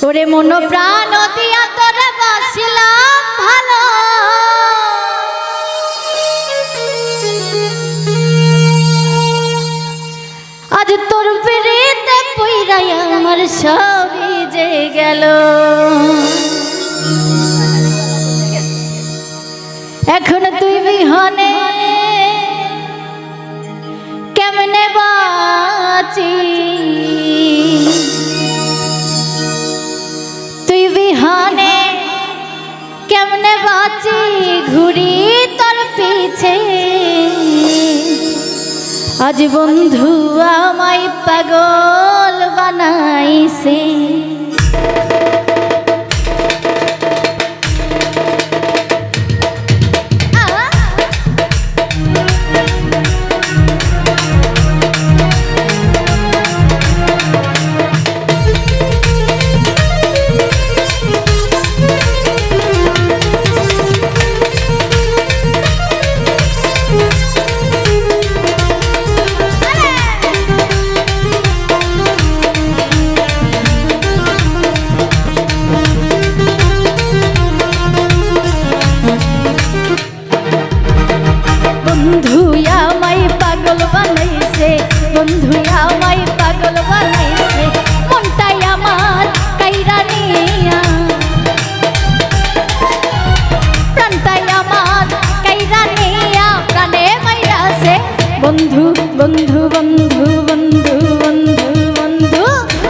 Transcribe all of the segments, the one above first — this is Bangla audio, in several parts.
ওরে মন প্রাণ দিয়া তোরে বাসিলাম ভালো, আজ তোর পেরেতে পইরাই আমার সবই যে গেল। এখন তুই বিহনে কেমনে বাঁচি, তুই বিহনে কেমনে বাঁচি, ঘুরি তোর পিছে। আজ বন্ধু আমায় পাগল বানাইছে। বন্ধু আমায় পাগল বানাইছে, বন্ধু আমায় পাগল বানাইছে, মনটাই আমার কাইরা নিয়া, প্রাণটাই আমার কাইরা নিয়া, প্রাণে মাইরাছে। বন্ধু বন্ধু বন্ধু বন্ধু বন্ধু বন্ধু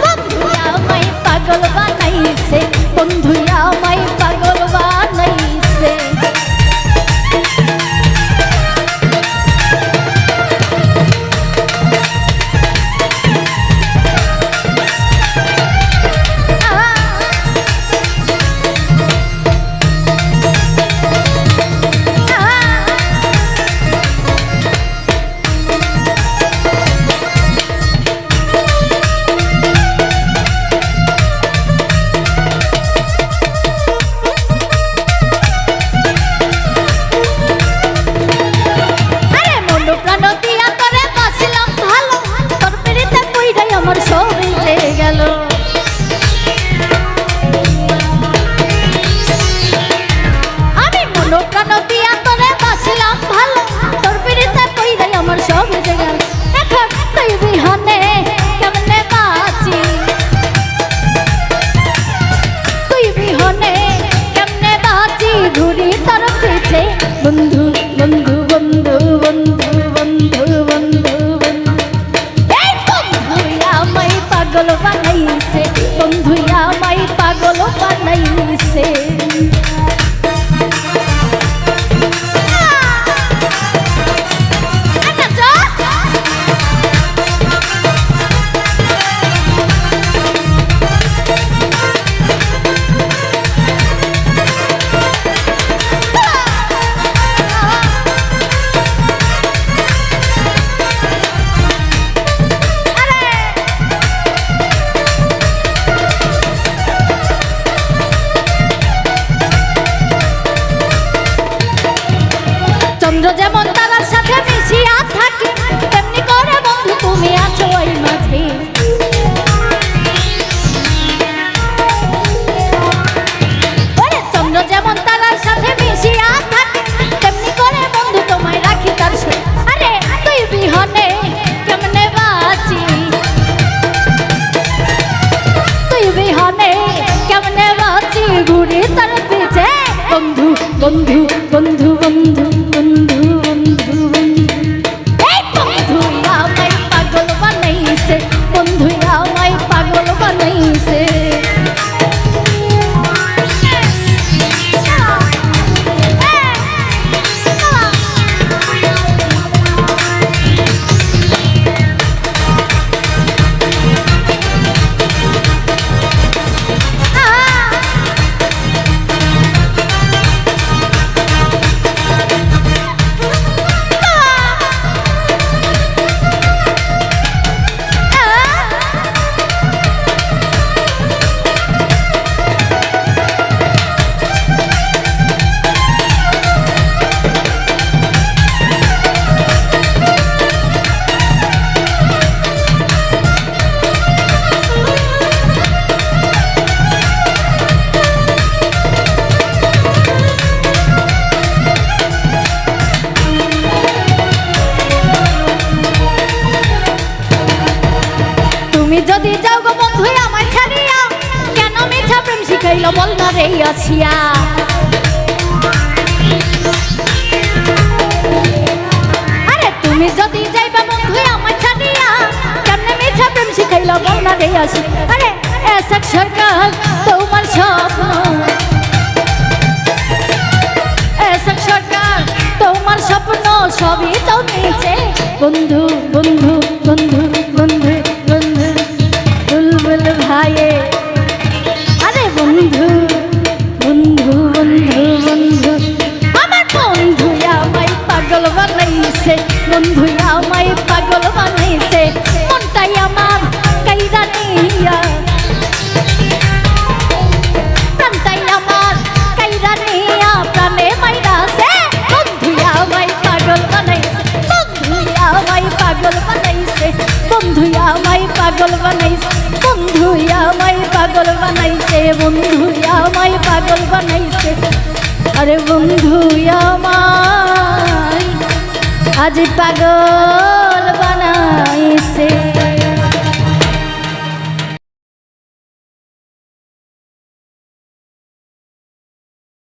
বন্ধু আমায় পাগল বানাইছে, বন্ধু আমায় পাগল বানাইছে। আমার সবই যে গেল। আমি মন প্রাণ দিয়া তোরে বাসিলাম ভালো, তোর পিড়িতে কইরাই আমার সবই যে গেল। এখন তুই বিহনে কেমনে বাঁচি, তুই বিহনে কেমনে বাঁচি, ঘুরি তোর পিছে। বন্ধু বন্ধু বন্ধু বন্ধু বন্ধু বন্ধু পাগল বানাইছে, বন্ধু আমায় পাগল বানাইছে। চন্দ্র যেমন তারার সাথে মিশিয়া থাকি, তেমনি করে বন্ধু তুমি আছো ওই মাঝে। ওরে চন্দ্র যেমন তারার সাথে মিশিয়া থাকি, তেমনি করে বন্ধু তোমায় রাখি তার সাথে। আরে তুই বিহনে কেমনে বাঁচি, তুই বিহনে কেমনে বাঁচি, ঘুরি তার পিছে। বন্ধু বন্ধু বন্ধু বন্ধু বন্ধু বন্ধু বন্ধু এই বন্ধু আমায় পাগল বানাইছে, বন্ধু আমায় পাগল বানাইছে। শিখাইল বল না রে আসিয়া আরে তুমি যদি যাইবা বন্ধু আমায় ছাড়িয়া কেমনে মিছা প্রেম শিখাইল বল না রে আসি আরে এসক সরকার তোমার স্বপ্ন এসক সরকার তোমার স্বপ্ন সবই তো নিচে বন্ধু বন্ধু বন্ধু বন্ধু বন্ধু বুলবুল ভাইয়ে আরে বন্ধু বন্ধু বন্ধু বন্ধু আমার বন্ধু আমায় পাগল বানাইছে বন্ধু আমায় পাগল বানাইছে মনটাই আমার কাইরা নিয়া প্রাণটাই আমার কাইরা নিয়া প্রাণে মাইরাছে বন্ধু আমায় পাগল বানাইছে বন্ধু আমায় পাগল বানাইছে বন্ধু আমায় পাগল বানাইছে বন্ধু আমায় পাগল বানাইছে বন্ধু আমায় পাগল বানাইছে আরে বন্ধু আমায় আজ পাগল